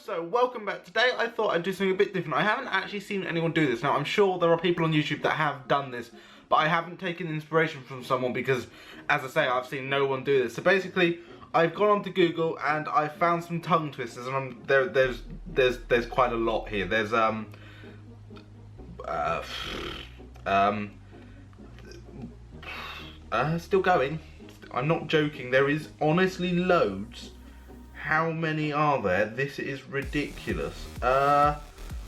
So welcome back. Today I thought I'd do something a bit different. I haven't actually seen anyone do this. Now I'm sure there are people on YouTube that have done this, but I haven't taken inspiration from someone because, as I say, I've seen no one do this. So basically, I've gone onto Google and I found some tongue twisters, and there's quite a lot here. There's still going. I'm not joking. There is honestly loads. How many are there? This is ridiculous. I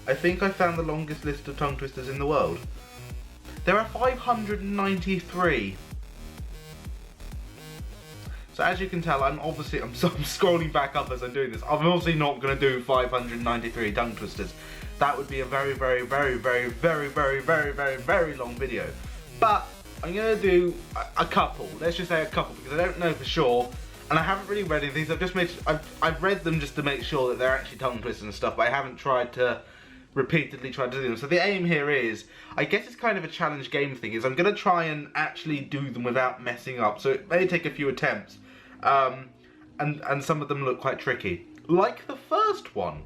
think I found the longest list of tongue twisters in the world. There are 593. So as you can tell, I'm scrolling back up as I'm doing this. I'm obviously not going to do 593 tongue twisters. That would be a very long video. But I'm going to do a couple. Let's just say a couple, because I don't know for sure. And I haven't really read any of these. I've read them just to make sure that they're actually tongue twisters and stuff, but I haven't repeatedly tried to do them. So the aim here is, I guess it's kind of a challenge game thing, is I'm going to try and actually do them without messing up. So it may take a few attempts. And some of them look quite tricky. Like the first one.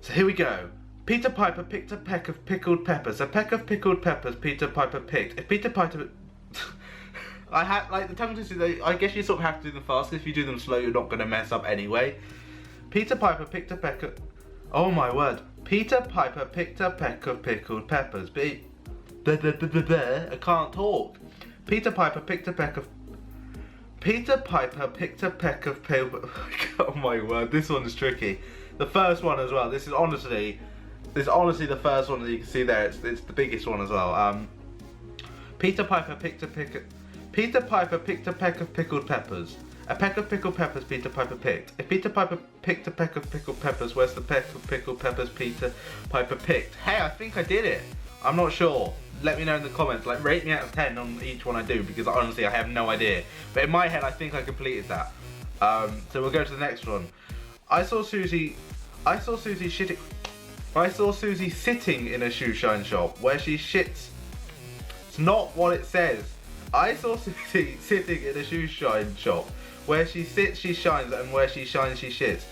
So here we go. Peter Piper picked a peck of pickled peppers. A peck of pickled peppers Peter Piper picked. If Peter Piper... I had, like, the tongue twisters, I guess you sort of have to do them fast. If you do them slow, you're not going to mess up anyway. Peter Piper picked a peck of... Oh my word. Peter Piper picked a peck of pickled peppers. I can't talk. Peter Piper picked a peck of... Peter Piper picked a peck of Oh my word, this one is tricky. The first one as well. This is honestly the first one that you can see there. It's the biggest one as well. Peter Piper picked a peck of pickled peppers. A peck of pickled peppers Peter Piper picked. If Peter Piper picked a peck of pickled peppers, where's the peck of pickled peppers Peter Piper picked? Hey, I think I did it. I'm not sure. Let me know in the comments. Like, rate me out of 10 on each one I do, because honestly I have no idea. But in my head I think I completed that. So we'll go to the next one. I saw Susie sitting in a shoe shine shop where she shits. It's not what it says. I saw Susie sitting in a shoe shine shop. Where she sits, she shines, and where she shines, she shits.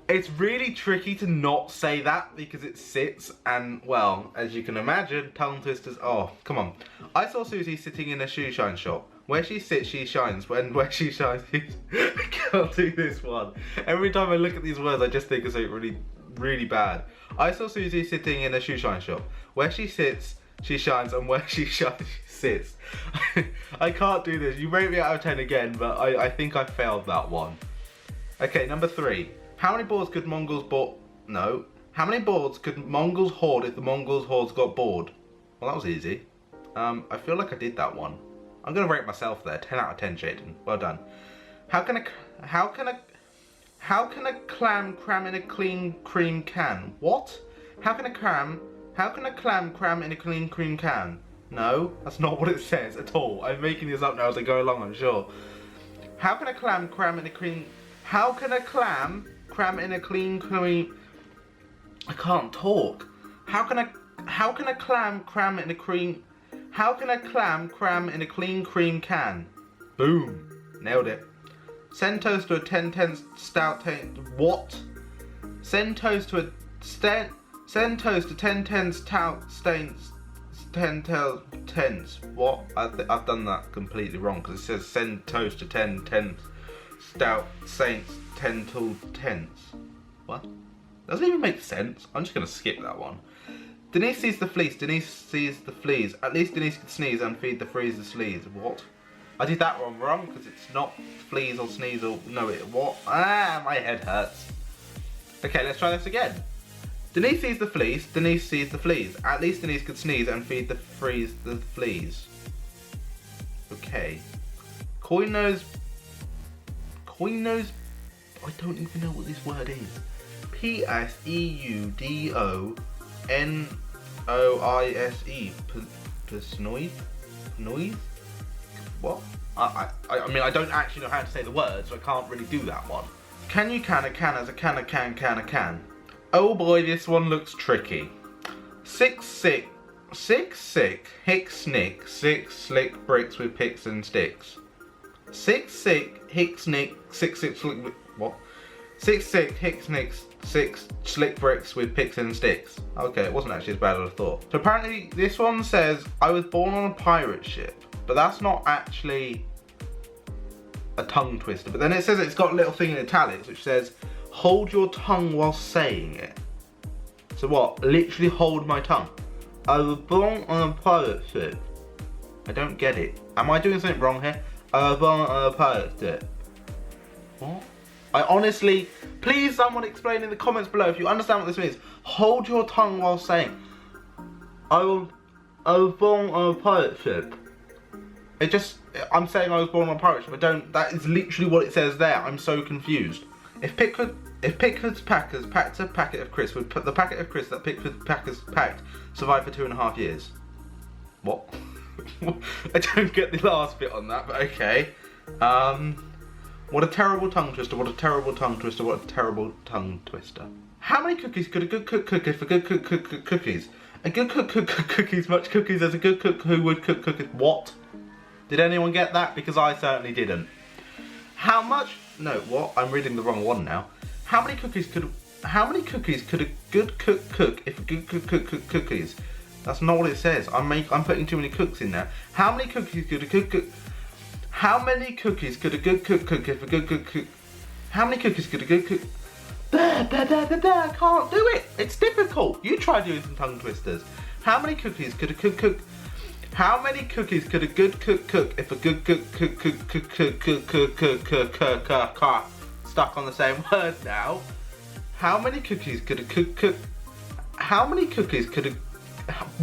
It's really tricky to not say that because it sits, and well, as you can imagine, tongue twisters. Oh, come on. I saw Susie sitting in a shoe shine shop. Where she sits, she shines. Where she shines, I can't do this one. Every time I look at these words, I just think of something really bad. I saw Susie sitting in a shoe shine shop. Where she sits, she shines, and where she shines, she sits. I can't do this. You rate me out of 10 again, but I think I failed that one. Okay, number 3. How many boards could Mongols How many boards could Mongols hoard if the Mongols' hordes got bored? Well, that was easy. I feel like I did that one. I'm gonna rate myself there. 10 out of 10, Jadon. Well done. How can a clam cram in a clean cream can? What? How can a clam cram in a clean cream can? No, that's not what it says at all. I'm making this up now as I go along, I'm sure. How can a clam cram in a clean... How can a clam cram in a clean cream... I can't talk. How can a clam cram in a cream... How can a clam cram in a clean cream can? Boom. Nailed it. Send toast to a 10-10 stout... What? Send toast to a... Send toast to 10-10 stout stains... 10-10s. What? I've done that completely wrong because it says send toast to 10-10 stout saints 10 till 10s. What? Doesn't even make sense. I'm just gonna skip that one. Denise sees the fleece. Denise sees the fleas. At least Denise can sneeze and feed the fleas the sleaze. What? I did that one wrong because it's not fleas or sneeze or no. What? Ah, my head hurts. Okay, let's try this again. Denise sees the fleece, Denise sees the fleas. At least Denise could sneeze and feed the fleas. Okay. Coin nose, I don't even know what this word is. P-S-E-U-D-O-N-O-I-S-E. Psnoise? Noise? What? I mean, I don't actually know how to say the word, so I can't really do that one. Can you can a can as a can a can can a can? Oh boy, this one looks tricky. Six sick, hick snick, 6 slick bricks with picks and sticks. 6 sick, hick snick, 6 slick, what? 6 Hicks Nicks 6 slick bricks with picks and sticks. Okay, it wasn't actually as bad as I thought. So apparently this one says, I was born on a pirate ship, but that's not actually a tongue twister. But then it says it's got a little thing in italics which says, hold your tongue while saying it. So what? Literally hold my tongue. I was born on a pirate ship. I don't get it. Am I doing something wrong here? I was born on a pirate ship. What? I honestly, please someone explain in the comments below if you understand what this means. Hold your tongue while saying, I was born on a pirate ship. It just, I'm saying I was born on a pirate ship, that is literally what it says there. I'm so confused. If Pickford's Packers packed a packet of crisps, would put the packet of crisps that Pickford's Packers packed survive for 2.5 years? What? I don't get the last bit on that, but okay. What a terrible tongue twister, what a terrible tongue twister, what a terrible tongue twister. How many cookies could a good cook cook if a good cook cook cookies? A good cook cook cookies, much cookies as a good cook who would cook cookies. What? Did anyone get that? Because I certainly didn't. How much, no, what? I'm reading the wrong one now. How many cookies could a good cook cook if a good cook cook cookies? That's not what it says. I'm putting too many cooks in there. How many cookies could a good cook? How many cookies could a good cook cook if a good cook? How many cookies could a good cook? I can't do it. It's difficult. You try doing some tongue twisters. How many cookies could a cook? How many cookies could a good cook cook if a good cook stuck on the same word now? How many cookies could a cook? How many cookies could a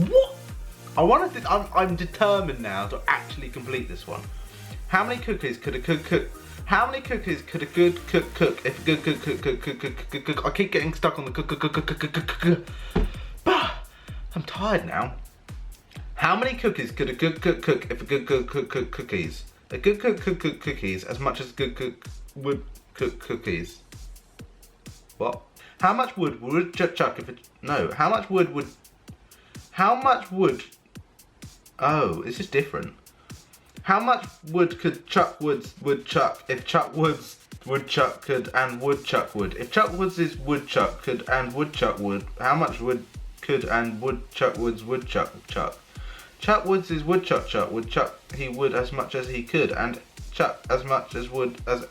what? I'm determined now to actually complete this one. How many cookies could a cook? How many cookies could a good cook if a good cook? I keep getting stuck on the cook. I'm tired now. How many cookies could a good cook if a good cook cookies? A good cook cookies as much as a good cook would cook cookies. What? How much wood would chuck if it? No. How much wood would? How much wood? Oh, it's just different. How much wood could Chuck Woods woodchuck if Chuck Woods woodchuck could and woodchuck would? If Chuck Woods' woodchuck could and woodchuck would, how much wood could and woodchuck Woods woodchuck chuck? Chuck Woods' woodchuck would chuck he would as much as he could and chuck as much as wood as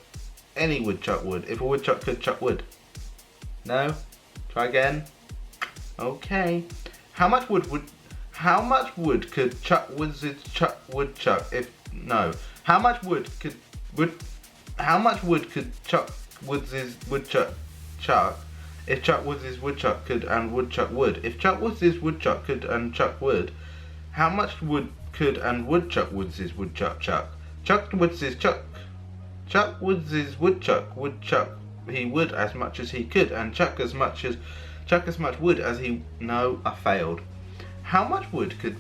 any woodchuck would. If a woodchuck could chuck wood. No? Try again. Okay. How much wood could Chuck Woods' woodchuck if no? How much wood could Chuck Woods' woodchuck chuck if Chuck Woods' woodchuck could and woodchuck wood? If Chuck Woods' woodchuck could and chuck wood, how much wood could and woodchuck Woods' woodchuck chuck? Chuck Woods' woodchuck would chuck he would as much as he could and chuck as much wood as he. No, I failed. How much wood could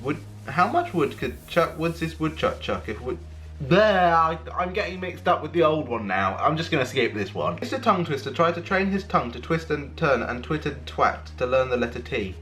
Chuck Woods' woodchuck chuck if wood? There, I'm getting mixed up with the old one now. I'm just gonna skip this one. Mr. Tongue Twister tried to train his tongue to twist and turn and twit and twat to learn the letter T.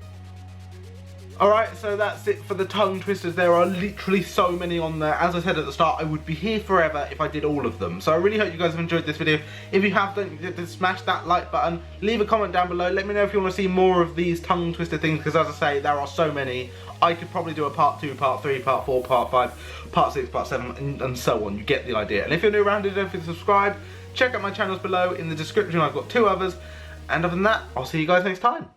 Alright, so that's it for the tongue twisters. There are literally so many on there. As I said at the start, I would be here forever if I did all of them. So I really hope you guys have enjoyed this video. If you have, don't forget to smash that like button. Leave a comment down below. Let me know if you want to see more of these tongue twister things, because as I say, there are so many. I could probably do a part 2, part 3, part 4, part 5, part 6, part 7, and so on. You get the idea. And if you're new around here, don't forget to subscribe. Check out my channels below in the description. I've got 2 others. And other than that, I'll see you guys next time.